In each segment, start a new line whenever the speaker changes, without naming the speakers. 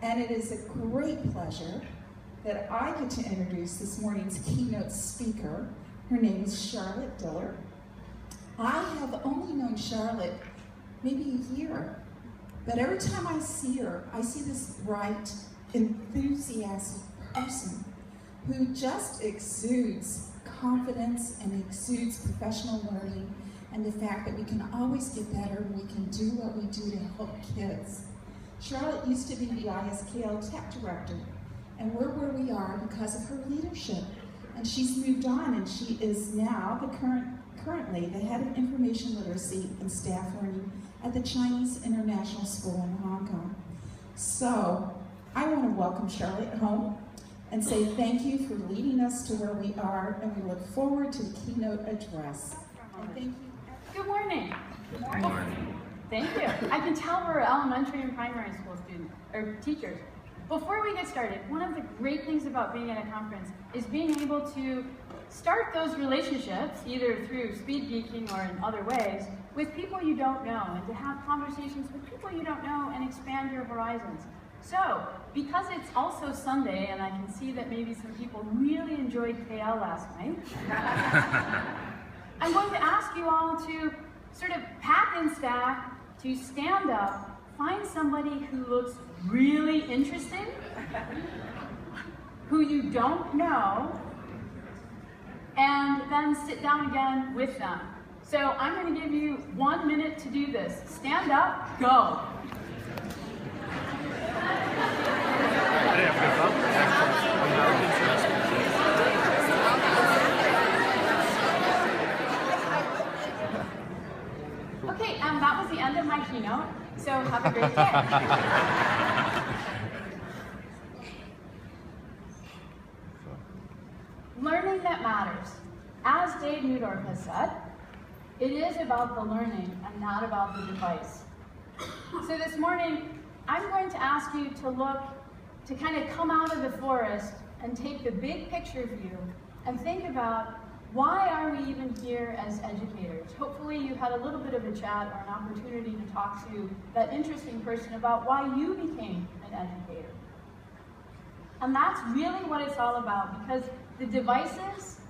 And it is a great pleasure that I get to introduce this morning's keynote speaker. Her name is Charlotte Diller. I have only known Charlotte maybe a year, but every time I see her, I see this bright, enthusiastic person who just exudes confidence and exudes professional learning and the fact that we can always get better and we can do what we do to help kids. Charlotte used to be the ISKL Tech Director, and we're where we are because of her leadership. And she's moved on, and she is now currently the head of information literacy and staff learning at the Chinese International School in Hong Kong. So I want to welcome Charlotte home and say thank you for leading us to where we are, and we look forward to the keynote address. And thank you.
Good morning.
Good morning.
Thank you. I can tell we're elementary and primary school students, or teachers. Before we get started, one of the great things about being at a conference is being able to start those relationships, either through speed geeking or in other ways, with people you don't know, and to have conversations with people you don't know and expand your horizons. So, because it's also Sunday, and I can see that maybe some people really enjoyed KL last night, I'm going to ask you all to sort of pack and stack, to stand up, find somebody who looks really interesting, who you don't know, and then sit down again with them. So I'm going to give you 1 minute to do this. Stand up, go. Okay, that was the end of my keynote, so have a great day. Learning that matters. As Dave Newdorf has said, it is about the learning and not about the device. So this morning, I'm going to ask you to kind of come out of the forest and take the big picture view and think about, why are we even here as educators? Hopefully you had a little bit of a chat or an opportunity to talk to that interesting person about why you became an educator. And that's really what it's all about, because the devices,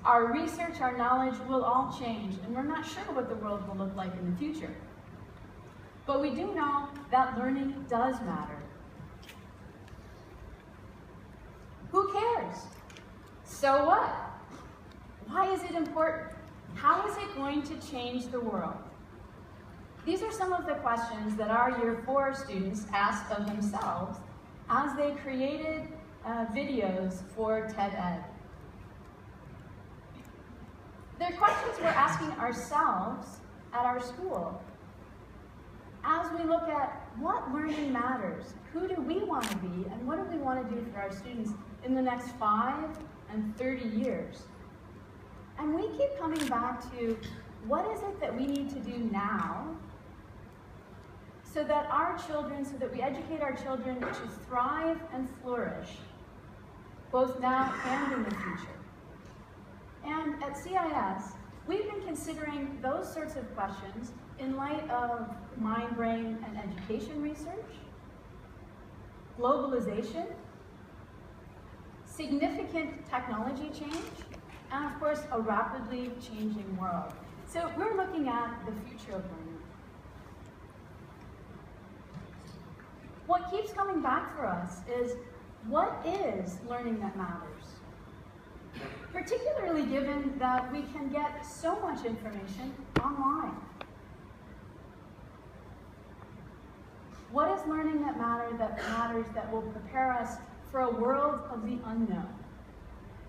our research, our knowledge will all change, and we're not sure what the world will look like in the future. But we do know that learning does matter. Who cares? So what? Why is it important? How is it going to change the world? These are some of the questions that our Year 4 students asked of themselves as they created videos for TED Ed. They're questions we're asking ourselves at our school as we look at what learning matters, who do we want to be, and what do we want to do for our students in the next 5 and 30 years. And we keep coming back to, what is it that we need to do now so that our children, so that we educate our children to thrive and flourish, both now and in the future. And at CIS, we've been considering those sorts of questions in light of mind, brain, and education research, globalization, significant technology change, and of course, a rapidly changing world. So we're looking at the future of learning. What keeps coming back for us is, what is learning that matters? Particularly given that we can get so much information online. What is learning that matters that will prepare us for a world of the unknown?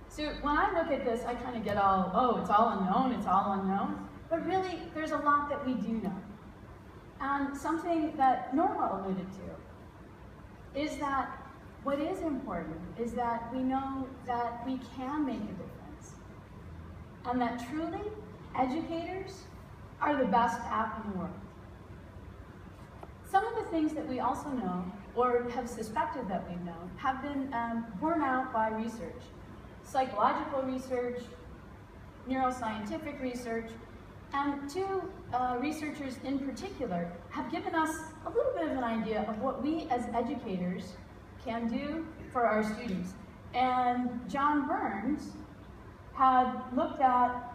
So when I look at this, I kind of get all, oh, it's all unknown, it's all unknown. But really, there's a lot that we do know. And something that Norma alluded to is that what is important is that we know that we can make a difference. And that truly, educators are the best app in the world. Some of the things that we also know, or have suspected that we've known, have been borne out by research. Psychological research, neuroscientific research, And two researchers in particular have given us a little bit of an idea of what we as educators can do for our students. And John Burns had looked at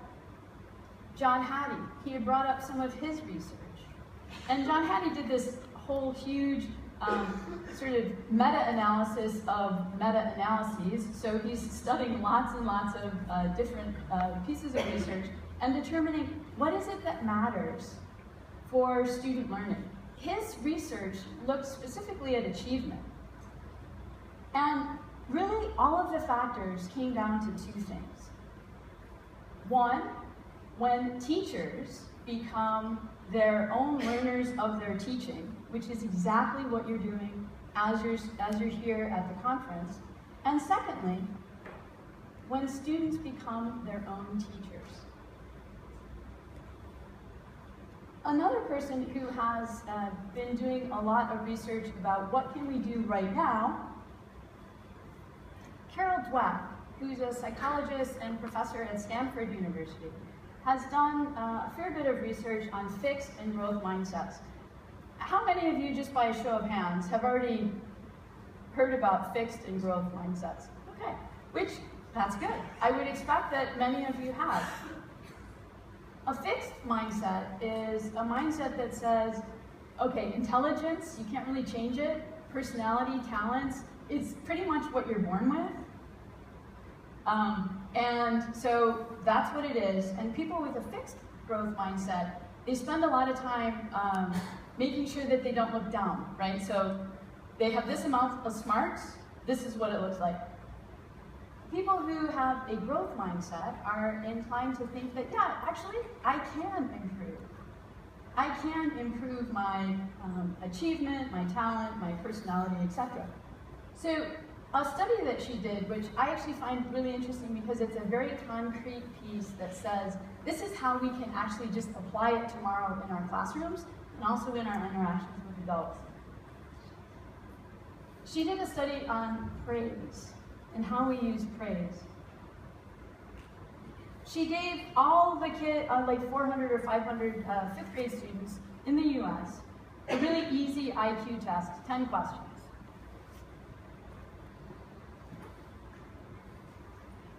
John Hattie. He had brought up some of his research. And John Hattie did this whole huge sort of meta-analysis of meta-analyses. So he's studying lots and lots of different pieces of research and determining what is it that matters for student learning. His research looked specifically at achievement. And really, all of the factors came down to two things. One, when teachers become their own learners of their teaching, which is exactly what you're doing as you're here at the conference. And secondly, when students become their own teachers. Another person who has been doing a lot of research about what can we do right now, Carol Dweck, who's a psychologist and professor at Stanford University, has done a fair bit of research on fixed and growth mindsets. How many of you, just by a show of hands, have already heard about fixed and growth mindsets? Okay, that's good. I would expect that many of you have. A fixed mindset is a mindset that says, okay, intelligence, you can't really change it. Personality, talents, it's pretty much what you're born with. And so that's what it is. And people with a fixed growth mindset, they spend a lot of time making sure that they don't look down, right? So they have this amount of smarts, this is what it looks like. People who have a growth mindset are inclined to think that, yeah, actually, I can improve. I can improve my achievement, my talent, my personality, etc. So a study that she did, which I actually find really interesting because it's a very concrete piece that says, this is how we can actually just apply it tomorrow in our classrooms and also in our interactions with adults. She did a study on praise and how we use praise. She gave all the kids, like 400 or 500 fifth grade students in the US, a really easy IQ test, 10 questions.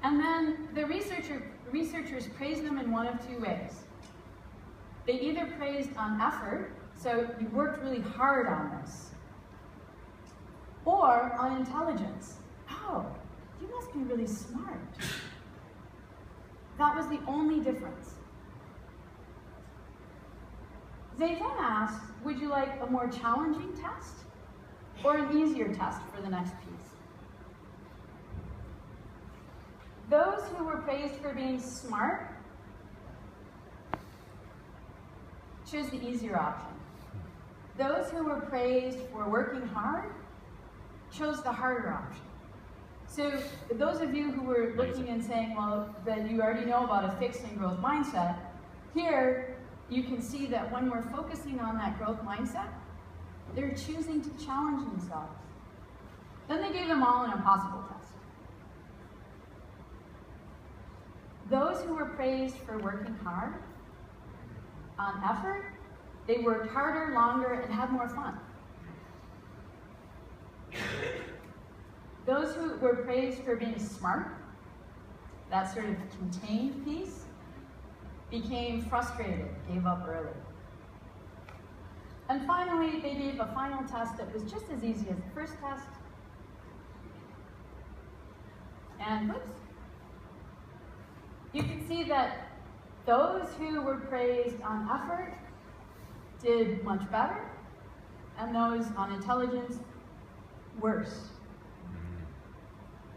And then the researchers praised them in one of two ways. They either praised on effort, so you worked really hard on this, or on intelligence. Oh, you must be really smart. That was the only difference. They then asked, would you like a more challenging test or an easier test for the next piece? Those who were praised for being smart chose the easier option. Those who were praised for working hard chose the harder option. So those of you who were looking and saying, well, that you already know about a fixed and growth mindset, here you can see that when we're focusing on that growth mindset, they're choosing to challenge themselves. Then they gave them all an impossible test. Those who were praised for working hard on effort, they worked harder, longer, and had more fun. Those who were praised for being smart, that sort of contained piece, became frustrated, gave up early. And finally, they gave a final test that was just as easy as the first test. And whoops. You can see that those who were praised on effort did much better, and those on intelligence, worse.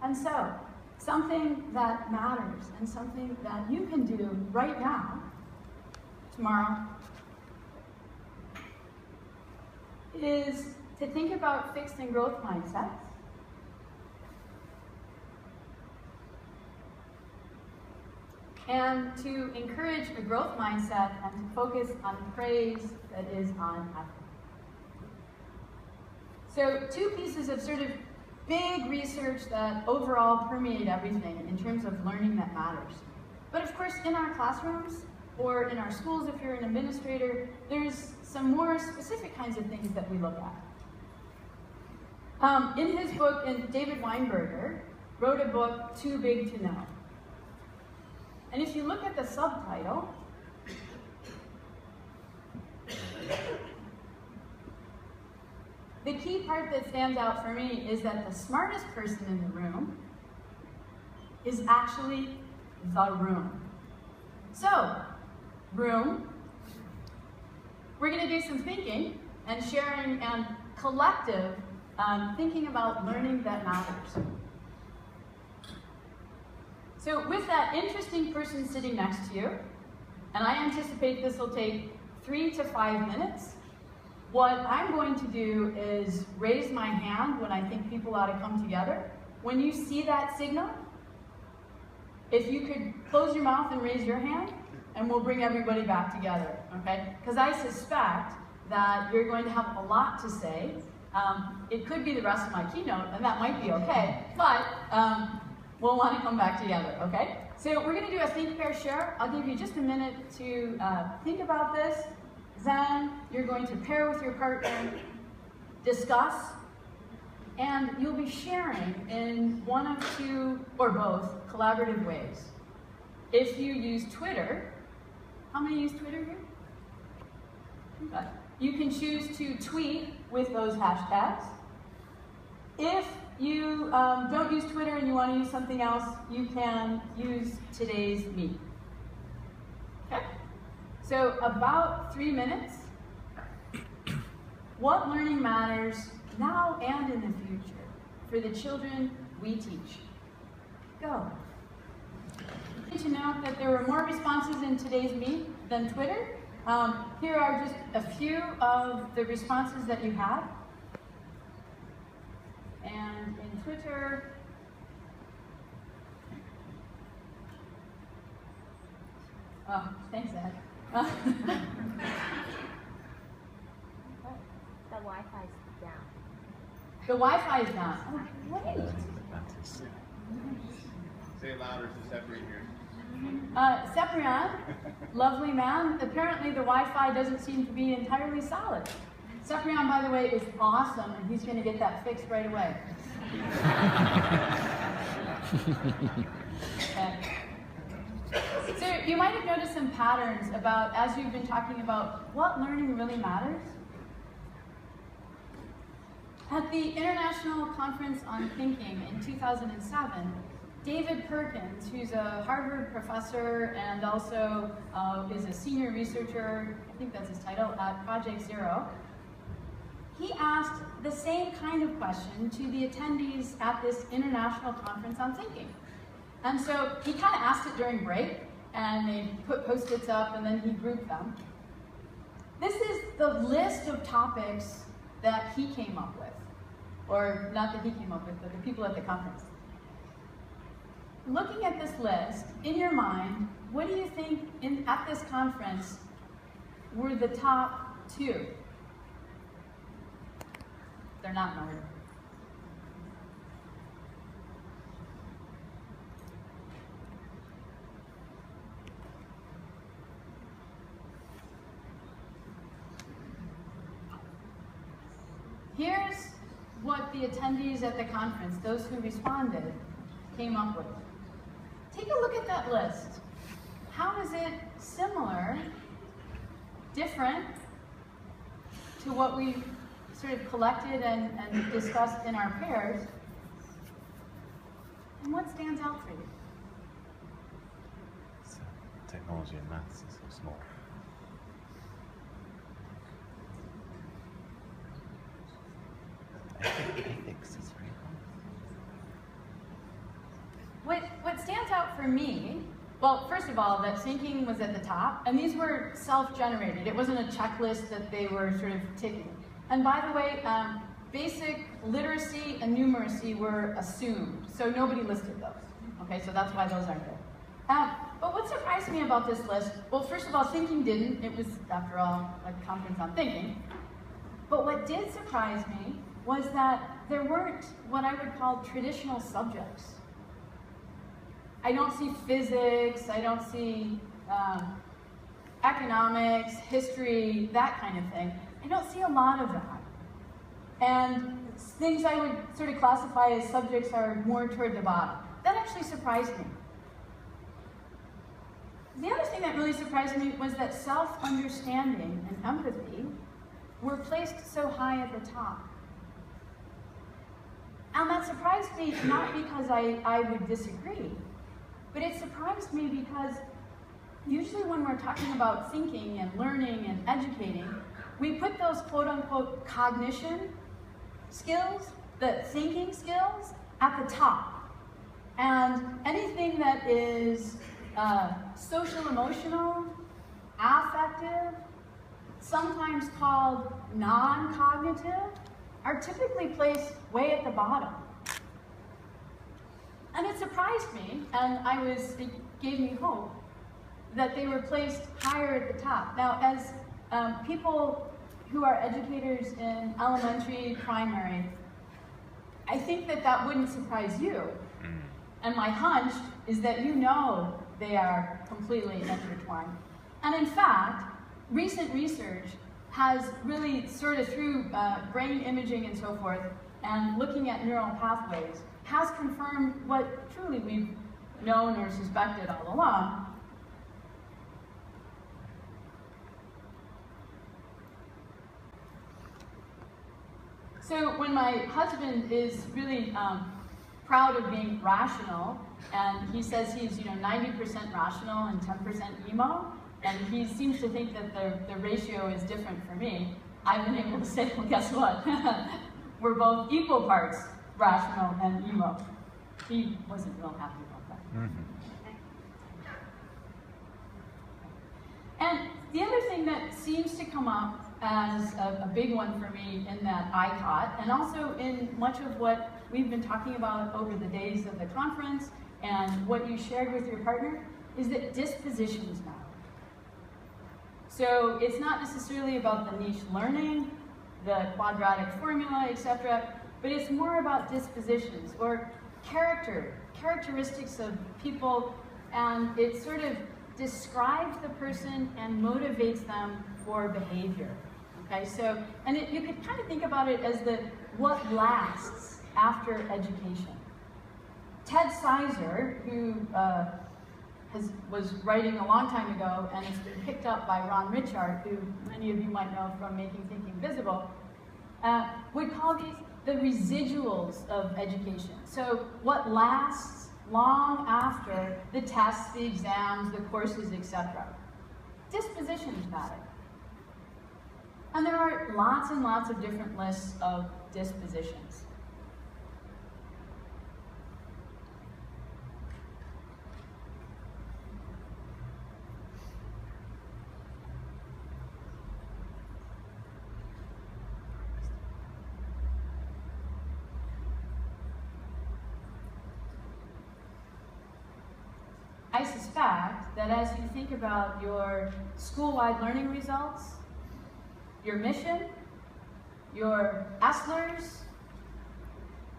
And so, something that matters and something that you can do right now, tomorrow, is to think about fixed and growth mindsets. And to encourage a growth mindset and to focus on praise that is on effort. So, two pieces of sort of big research that overall permeate everything in terms of learning that matters. But of course, in our classrooms, or in our schools if you're an administrator, there's some more specific kinds of things that we look at. In his book, David Weinberger wrote a book, Too Big to Know. And if you look at the subtitle, the key part that stands out for me is that the smartest person in the room is actually the room. So, room, we're going to do some thinking and sharing and collective thinking about learning that matters. So with that interesting person sitting next to you, and I anticipate this will take 3 to 5 minutes, what I'm going to do is raise my hand when I think people ought to come together. When you see that signal, if you could close your mouth and raise your hand, and we'll bring everybody back together, okay? Because I suspect that you're going to have a lot to say. It could be the rest of my keynote, and that might be okay, but we'll want to come back together, okay? So we're going to do a think, pair, share. I'll give you just a minute to think about this. Then you're going to pair with your partner, discuss, and you'll be sharing in one of two or both collaborative ways. If you use Twitter, how many use Twitter here? Okay. You can choose to tweet with those hashtags. If you don't use Twitter and you want to use something else, you can use today's Meet. Okay? So about 3 minutes. What learning matters now and in the future for the children we teach? Go. You need to note that there were more responses in today's Meet than Twitter. Here are just a few of the responses that you had. And in Twitter, oh, thanks, Ed.
The Wi-Fi's down.
The Wi-Fi is down. Oh, great.
Say it louder so Cyprian hears.
Cyprian, lovely man. Apparently the Wi-Fi doesn't seem to be entirely solid. Cyprian, by the way, is awesome, and he's going to get that fixed right away. Okay. So you might have noticed some patterns about, as you've been talking about, what learning really matters. At the International Conference on Thinking in 2007, David Perkins, who's a Harvard professor and also is a senior researcher, I think that's his title, at Project Zero, he asked the same kind of question to the attendees at this International Conference on Thinking. And so he kind of asked it during break, and they put Post-its up, and then he grouped them. This is the list of topics that he came up with. Or not that he came up with, but the people at the conference. Looking at this list, in your mind, what do you think at this conference were the top 2? They're not in order. Here's what the attendees at the conference, those who responded, came up with. Take a look at that list. How is it similar, different, to what we sort of collected and discussed in our pairs? And what stands out for you?
So, technology and maths is so small. Ethics is very hard.
What stands out for me, well, first of all, that thinking was at the top, and these were self-generated. It wasn't a checklist that they were sort of ticking. And by the way, basic literacy and numeracy were assumed, so nobody listed those. Okay, so that's why those aren't there. But what surprised me about this list, well, first of all, thinking didn't. It was, after all, a conference on thinking. But what did surprise me was that there weren't what I would call traditional subjects. I don't see physics, I don't see economics, history, that kind of thing. I don't see a lot of that. And things I would sort of classify as subjects are more toward the bottom. That actually surprised me. The other thing that really surprised me was that self-understanding and empathy were placed so high at the top. And that surprised me not because I would disagree, but it surprised me because usually when we're talking about thinking and learning and educating, we put those quote-unquote cognition skills, the thinking skills, at the top. And anything that is social emotional, affective, sometimes called non-cognitive, are typically placed way at the bottom. And it surprised me, and it gave me hope, that they were placed higher at the top. Now, as people who are educators in elementary, primary, I think that wouldn't surprise you. And my hunch is that you know they are completely intertwined. And in fact, recent research has really sort of through brain imaging and so forth, and looking at neural pathways, has confirmed what truly we've known or suspected all along. So when my husband is really proud of being rational, and he says he's 90% rational and 10% emo, and he seems to think that the ratio is different for me, I've been able to say, well, guess what? We're both equal parts rational and emo. He wasn't real happy about that.
Mm-hmm.
And the other thing that seems to come up as a big one for me in that I caught, and also in much of what we've been talking about over the days of the conference and what you shared with your partner, is that dispositions matter. So it's not necessarily about the niche learning, the quadratic formula, etc., but it's more about dispositions or characteristics of people, and it sort of describes the person and motivates them for behavior. Okay, so, and you could kind of think about it as what lasts after education. Ted Sizer, who was writing a long time ago, and it's been picked up by Ron Richard, who many of you might know from Making Thinking Visible, would call these the residuals of education. So what lasts long after the tests, the exams, the courses, etc. Dispositions matter. And there are lots and lots of different lists of dispositions. I suspect that as you think about your school-wide learning results, your mission, your ESLers,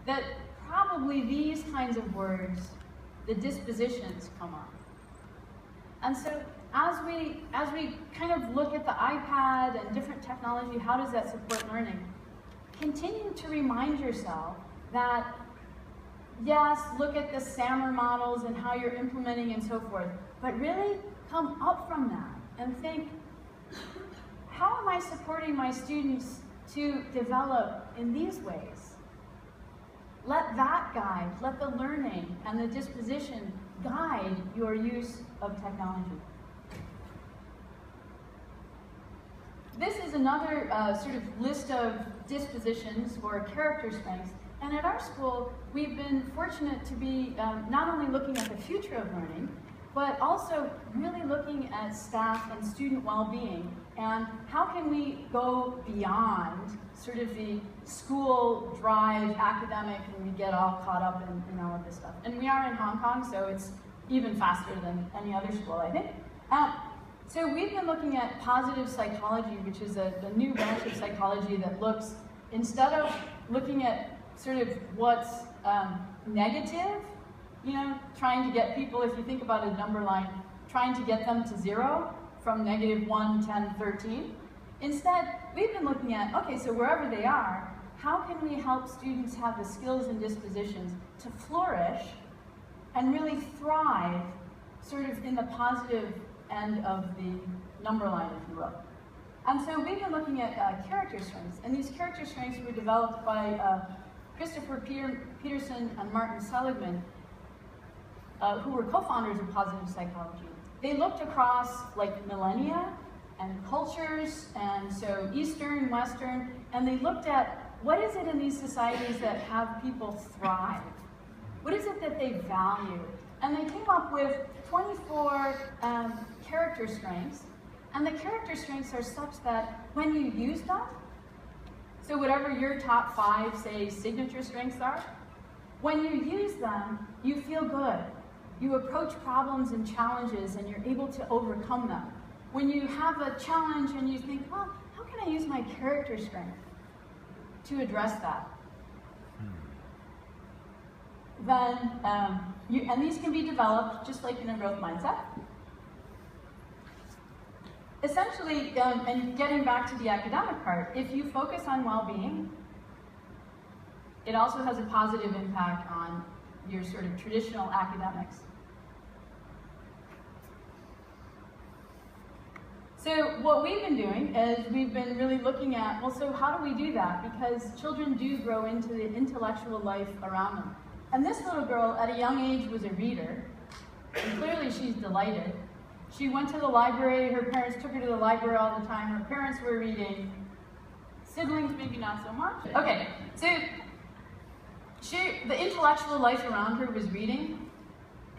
that probably these kinds of words, the dispositions, come up. And so as we kind of look at the iPad and different technology, how does that support learning? Continue to remind yourself that yes, look at the SAMR models and how you're implementing and so forth, but really come up from that and think, how am I supporting my students to develop in these ways? Let that guide, let the learning and the disposition guide your use of technology. This is another sort of list of dispositions or character strengths. And at our school, we've been fortunate to be not only looking at the future of learning, but also really looking at staff and student well-being, and how can we go beyond sort of the school drive academic and we get all caught up in all of this stuff. And we are in Hong Kong, so it's even faster than any other school, I think. So we've been looking at positive psychology, which is a new branch of psychology that looks, instead of looking at sort of what's negative, trying to get people, if you think about a number line, trying to get them to 0, from -1, 10, 13. Instead, we've been looking at, okay, so wherever they are, how can we help students have the skills and dispositions to flourish and really thrive sort of in the positive end of the number line, if you will. And so we've been looking at character strengths, and these character strengths were developed by Christopher Peterson and Martin Seligman, who were co-founders of positive psychology. They looked across like millennia and cultures, and so Eastern, Western, and they looked at what is it in these societies that have people thrive? What is it that they value? And they came up with 24 character strengths, and the character strengths are such that when you use them, so whatever your top 5, say, signature strengths are, when you use them, you feel good. You approach problems and challenges and you're able to overcome them. When you have a challenge and you think, well, how can I use my character strength to address that? Then, and these can be developed just like in a growth mindset. Essentially, and getting back to the academic part, if you focus on well-being, it also has a positive impact on your sort of traditional academics. So what we've been doing is we've been really looking at, well, so how do we do that? Because children do grow into the intellectual life around them. And this little girl, at a young age, was a reader, and clearly she's delighted. She went to the library, her parents took her to the library all the time, her parents were reading, siblings maybe not so much. Okay, so the intellectual life around her was reading,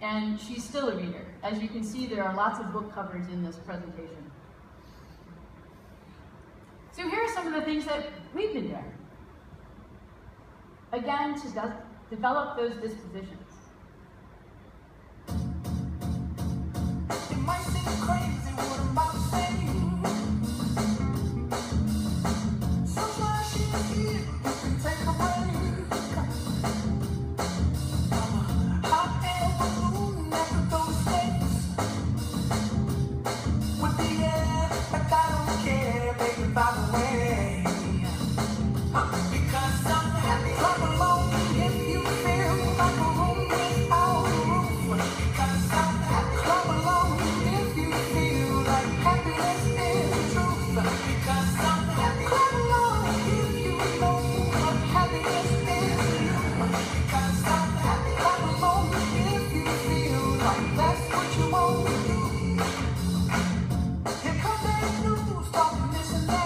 and she's still a reader. As you can see, there are lots of book covers in this presentation. So here are some of the things that we've been doing. Again, to develop those dispositions.
It might seem crazy what I'm about to say. Sometimes she's here, you can take a break. I'm a hot air balloon that could go to space. With the air, like I don't care, baby, by the way. Because I'm happy, clap along if you feel like a room without a roof. Because I'm happy, clap along if you feel like happiness is the truth. Because I'm happy, clap along if you know what happiness is to you. Because I'm happy, clap along if you feel like that's what you want to do. Here comes that news talking this and that.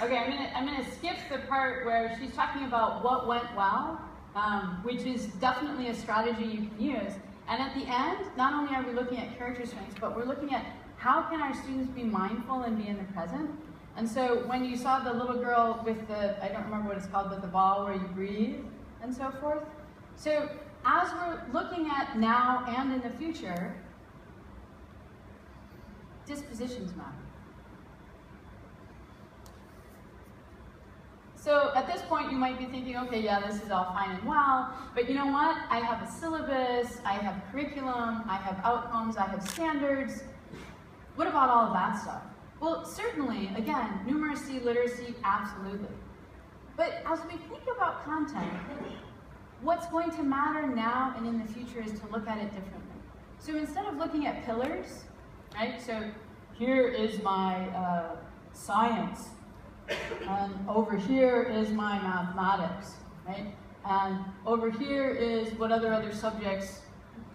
Okay, I'm gonna skip the part where she's talking about what went well, which is definitely a strategy you can use. And at the end, not only are we looking at character strengths, but we're looking at how can our students be mindful and be in the present. And so when you saw the little girl with the, I don't remember what it's called, but the ball where you breathe and so forth. So as we're looking at now and in the future, dispositions matter. So at this point, you might be thinking, okay, yeah, this is all fine and well, but you know what? I have a syllabus, I have curriculum, I have outcomes, I have standards. What about all of that stuff? Well, certainly, again, numeracy, literacy, absolutely. But as we think about content, what's going to matter now and in the future is to look at it differently. So instead of looking at pillars, right? So here is my science. And over here is my mathematics, right? And over here is what other subjects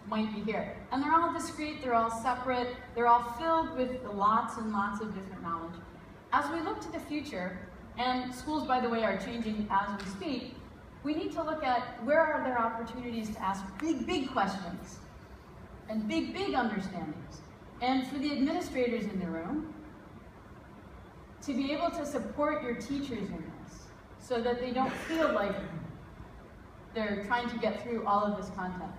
might be here. And they're all discrete, they're all separate, they're all filled with lots and lots of different knowledge. As we look to the future, and schools, by the way, are changing as we speak, we need to look at where are there opportunities to ask big, big questions and big, big understandings. And for the administrators in the room, to be able to support your teachers in this so that they don't feel like they're trying to get through all of this content.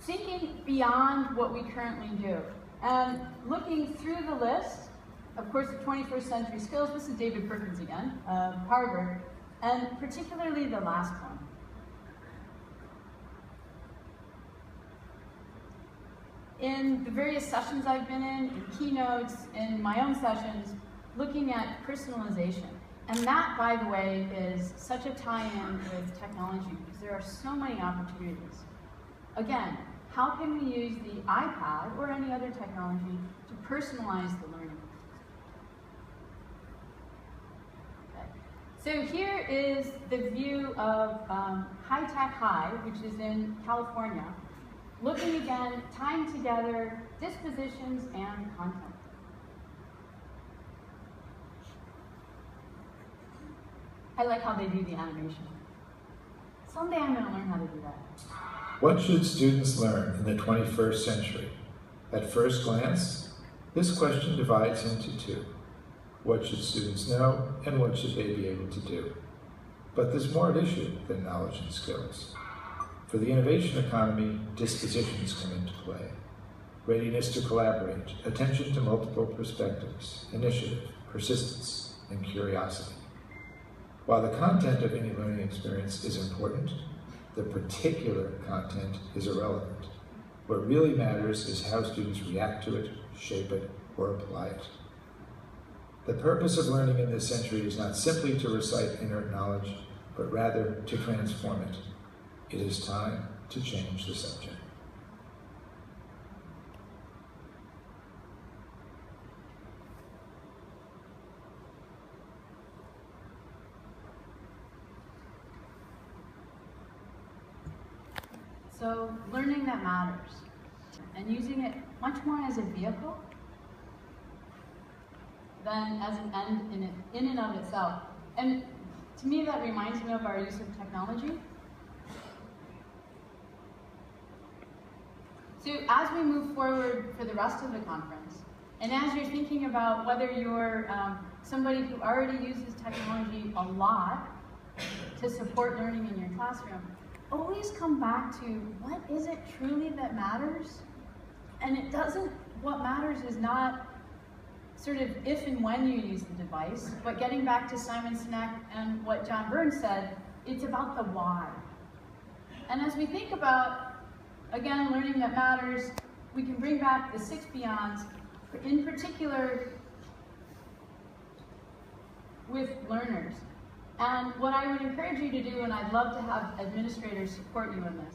Thinking beyond what we currently do and looking through the list, of course, the 21st century skills, this is David Perkins again, Harvard, and particularly the last one. In the various sessions I've been in keynotes, in my own sessions, looking at personalization. And that, by the way, is such a tie-in with technology because there are so many opportunities. Again, how can we use the iPad or any other technology to personalize the learning? Okay. So here is the view of High Tech High, which is in California, looking again, tying together dispositions and content. I like how they do the animation. Someday I'm going to learn how to do that.
What should students learn in the 21st century? At first glance, this question divides into two. What should students know, and what should they be able to do? But there's more at issue than knowledge and skills. For the innovation economy, dispositions come into play. Readiness to collaborate, attention to multiple perspectives, initiative, persistence, and curiosity. While the content of any learning experience is important, the particular content is irrelevant. What really matters is how students react to it, shape it, or apply it. The purpose of learning in this century is not simply to recite inert knowledge, but rather to transform it. It is time to change the subject.
So learning that matters and using it much more as a vehicle than as an end in and of itself. And to me, that reminds me of our use of technology. So as we move forward for the rest of the conference, and as you're thinking about whether you're somebody who already uses technology a lot to support learning in your classroom, always come back to what is it truly that matters? And it doesn't, what matters is not sort of if and when you use the device, but getting back to Simon Sinek and what John Burns said, it's about the why. And as we think about, again, learning that matters, we can bring back the 6 Beyonds, in particular with learners. And what I would encourage you to do, and I'd love to have administrators support you in this,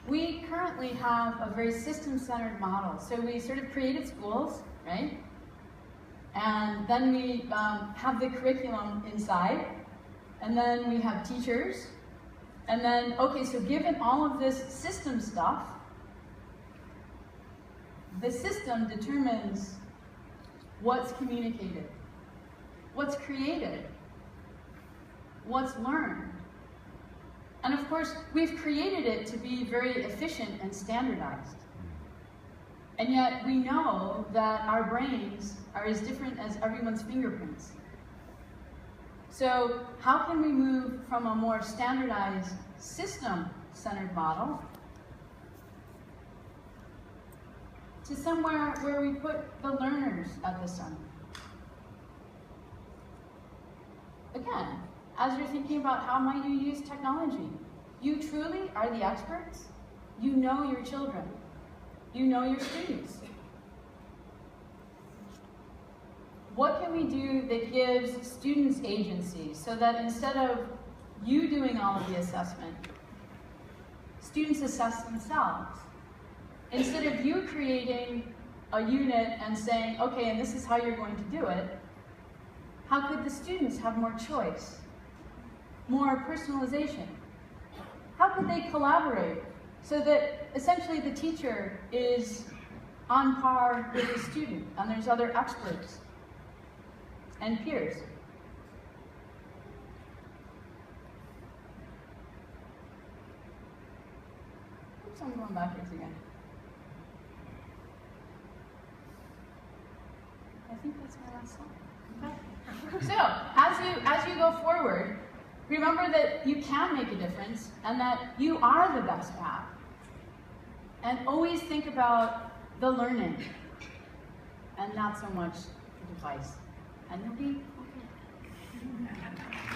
we currently have a very system-centered model. So we sort of created schools, right? And then we have the curriculum inside, and then we have teachers, and then, okay, so given all of this system stuff, the system determines what's communicated, what's created, what's learned. And of course, we've created it to be very efficient and standardized. And yet we know that our brains are as different as everyone's fingerprints. So how can we move from a more standardized system-centered model to somewhere where we put the learners at the center? Again, as you're thinking about how might you use technology, you truly are the experts. You know your children. You know your students. What can we do that gives students agency so that instead of you doing all of the assessment, students assess themselves? Instead of you creating a unit and saying, okay, and this is how you're going to do it, how could the students have more choice, more personalization? How could they collaborate so that essentially the teacher is on par with the student and there's other experts and peers? Oops, I'm going backwards again. I think that's my last slide. Okay. So, as you go forward, remember that you can make a difference and that you are the best path. And always think about the learning and not so much the device. And you'll be okay.